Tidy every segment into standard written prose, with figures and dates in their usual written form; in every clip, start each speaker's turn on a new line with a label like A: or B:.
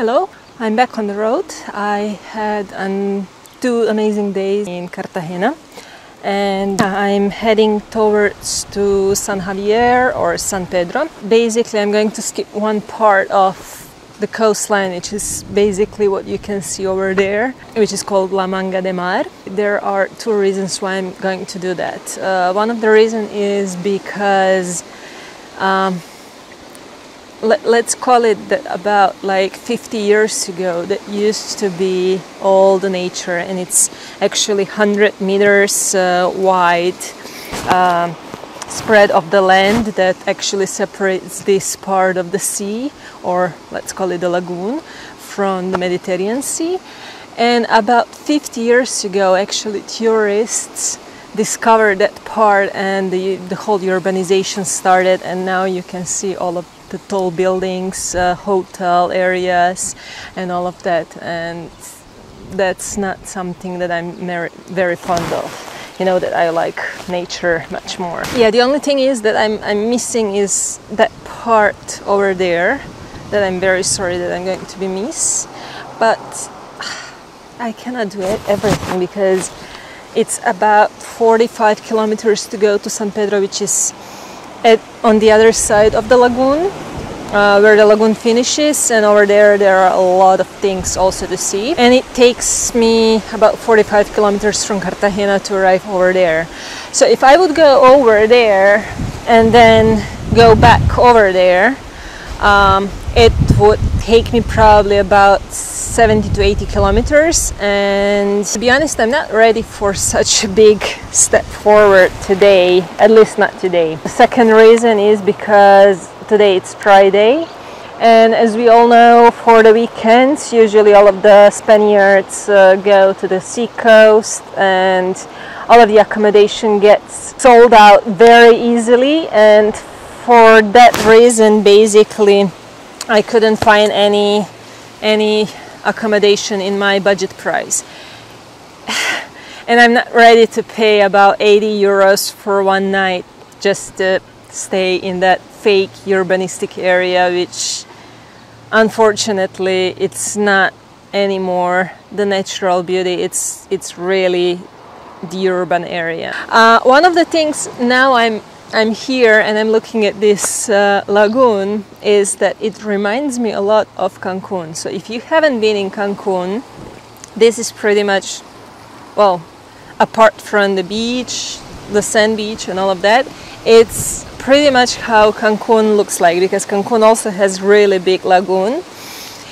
A: Hello, I'm back on the road. I had 2 amazing days in Cartagena and I'm heading towards to San Javier or San Pedro. Basically, I'm going to skip one part of the coastline, which is basically what you can see over there, which is called La Manga de Mar. There are 2 reasons why I'm going to do that. One of the reasons is because let's call it that about like 50 years ago that used to be all the nature, and it's actually 100 meters wide spread of the land that actually separates this part of the sea, or let's call it the lagoon, from the Mediterranean Sea. And about 50 years ago, actually tourists discovered that part, and the whole urbanization started, and now you can see all of the tall buildings, hotel areas and all of that, and that's not something that I'm very fond of. You know that I like nature much more. Yeah, the only thing is that I'm missing is that part over there that I'm very sorry that I'm going to be miss, but I cannot do everything because it's about 45 kilometers to go to San Pedro, which is on the other side of the lagoon, where the lagoon finishes, and over there are a lot of things also to see, and it takes me about 45 kilometers from Cartagena to arrive over there. So if I would go over there and then go back over there, it would take me probably about 70 to 80 kilometers, and to be honest, I'm not ready for such a big step forward today, at least not today. The second reason is because today it's Friday, and as we all know, for the weekends usually all of the Spaniards go to the sea coast, and all of the accommodation gets sold out very easily, and for that reason basically I couldn't find any accommodation in my budget price. And I'm not ready to pay about 80 euros for one night just to stay in that fake urbanistic area, which unfortunately it's not anymore the natural beauty, it's really the urban area. One of the things now I'm here and I'm looking at this lagoon is that it reminds me a lot of Cancun. So if you haven't been in Cancun, this is pretty much, well, apart from the beach, the sand beach and all of that, it's pretty much how Cancun looks like, because Cancun also has really big lagoon,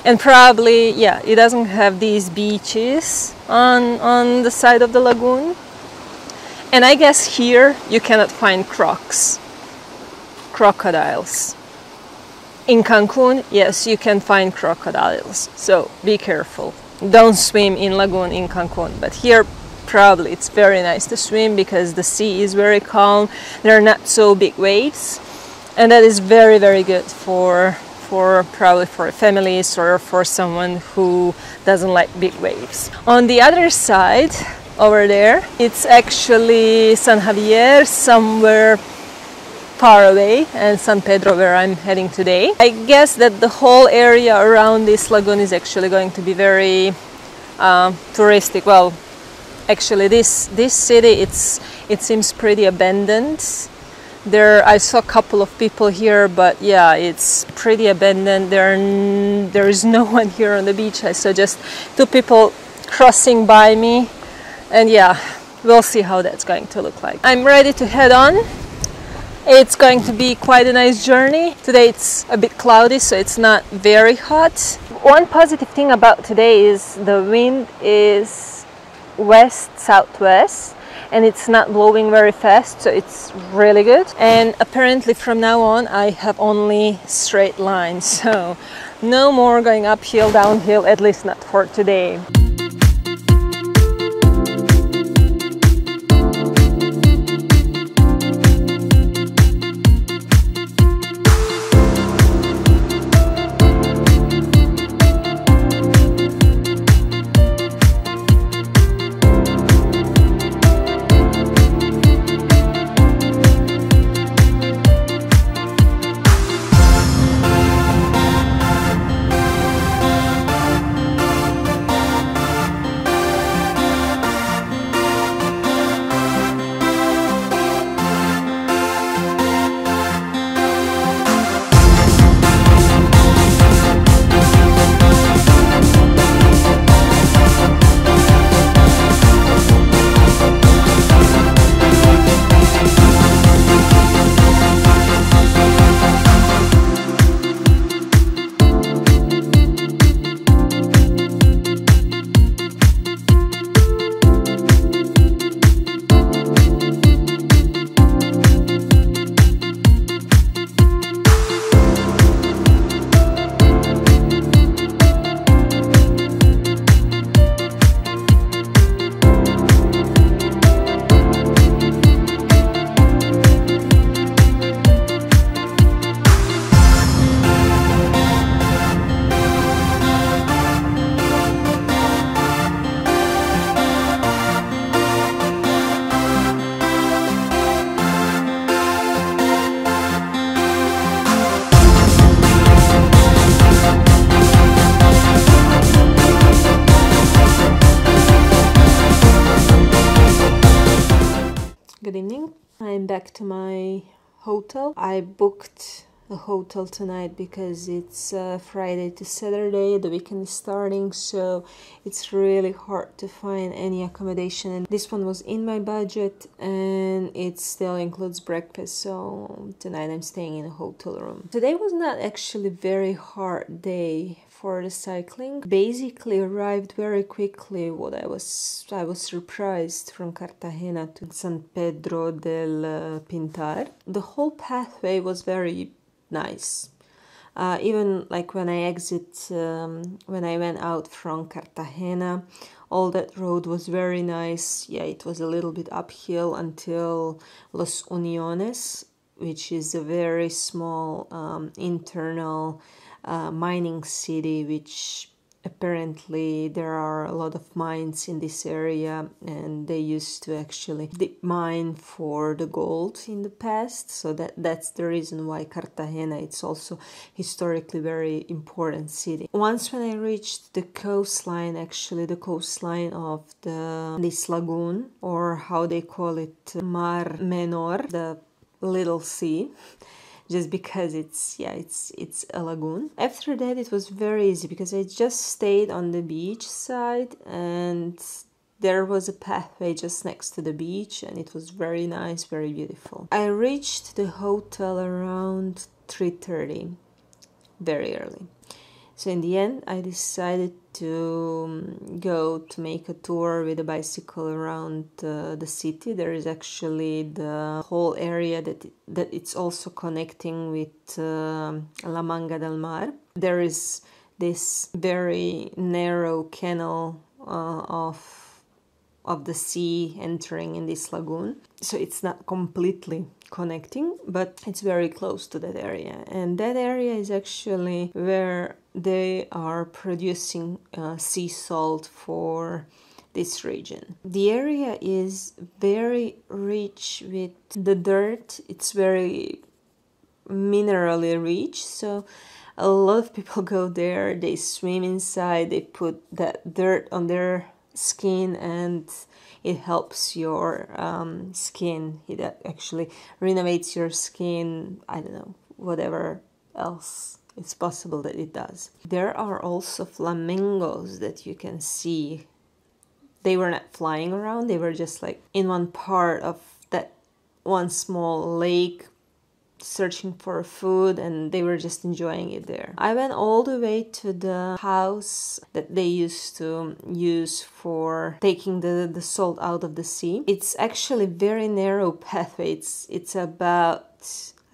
A: and probably, yeah, it doesn't have these beaches on the side of the lagoon. And I guess here you cannot find crocodiles. In Cancun, yes, you can find crocodiles, so be careful. Don't swim in lagoon in Cancun, but here probably it's very nice to swim because the sea is very calm, there are not so big waves, and that is very, very good for probably for families or for someone who doesn't like big waves. On the other side, over there, it's actually San Javier, somewhere far away, and San Pedro, where I'm heading today. I guess that the whole area around this lagoon is actually going to be very touristic. Well, actually this city, it seems pretty abandoned. I saw a couple of people here, but yeah, it's pretty abandoned. There is no one here on the beach. I saw just 2 people crossing by me. And yeah, we'll see how that's going to look like. I'm ready to head on. It's going to be quite a nice journey. Today it's a bit cloudy, so it's not very hot. One positive thing about today is the wind is west-southwest, and it's not blowing very fast, so it's really good. And apparently from now on I have only straight lines, so no more going uphill, downhill, at least not for today. I'm back to my hotel. I booked a hotel tonight because it's Friday to Saturday, the weekend is starting, so it's really hard to find any accommodation, and this one was in my budget and it still includes breakfast, so tonight I'm staying in a hotel room. Today was not actually a very hard day for the cycling. Basically arrived very quickly. What I was surprised from Cartagena to San Pedro del Pintar. The whole pathway was very nice. Even like when I when I went out from Cartagena, all that road was very nice. Yeah, it was a little bit uphill until Los Uniones, which is a very small internal mining city, which apparently there are a lot of mines in this area, and they used to actually deep mine for the gold in the past, so that's the reason why Cartagena, it's also historically very important city. Once when I reached the coastline, actually the coastline of this lagoon, or how they call it, Mar Menor, the little sea, just because it's a lagoon. After that it was very easy because I just stayed on the beach side and there was a pathway just next to the beach and it was very nice, very beautiful. I reached the hotel around 3:30, very early. So in the end, I decided to go to make a tour with a bicycle around the city. There is actually the whole area that it's also connecting with La Manga del Mar. There is this very narrow canal of the sea entering in this lagoon. So it's not completely connecting, but it's very close to that area. And that area is actually where they are producing sea salt for this region. The area is very rich with the dirt. It's very minerally rich, so a lot of people go there, they swim inside, they put that dirt on their skin and it helps your skin. It actually renovates your skin. I don't know, whatever else it's possible that it does. There are also flamingos that you can see. They were not flying around, they were just like in one part of that one small lake searching for food, and they were just enjoying it there. I went all the way to the house that they used to use for taking the salt out of the sea. It's actually very narrow pathway. It's about,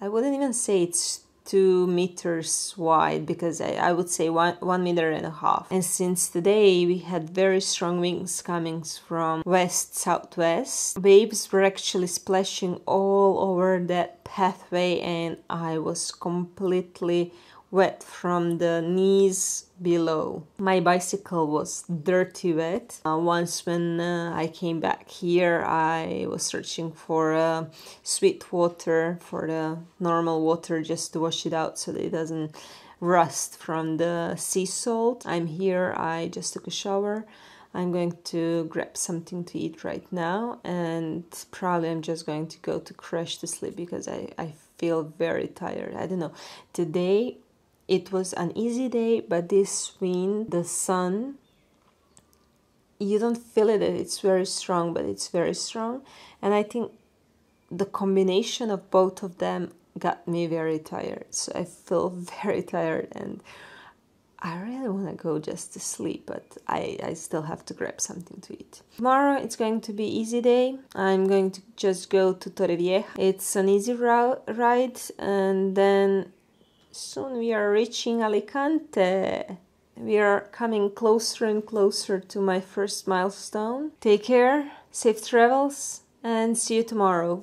A: I wouldn't even say it's 2 meters wide, because I would say 1.5 meters. And since today we had very strong winds coming from west-southwest, waves were actually splashing all over that pathway and I was completely wet from the knees below. My bicycle was dirty wet. Once when I came back here, I was searching for sweet water, for the normal water, just to wash it out so that it doesn't rust from the sea salt. I'm here, I just took a shower. I'm going to grab something to eat right now, and probably I'm just going to go to crash to sleep because I feel very tired. I don't know. Today it was an easy day, but this wind, the sun, you don't feel it, it's very strong, but it's very strong. And I think the combination of both of them got me very tired. So I feel very tired and I really want to go just to sleep, but I still have to grab something to eat. Tomorrow it's going to be easy day. I'm going to just go to Torrevieja. It's an easy ride, and then soon we are reaching Alicante. We are coming closer and closer to my first milestone. Take care, safe travels, and see you tomorrow.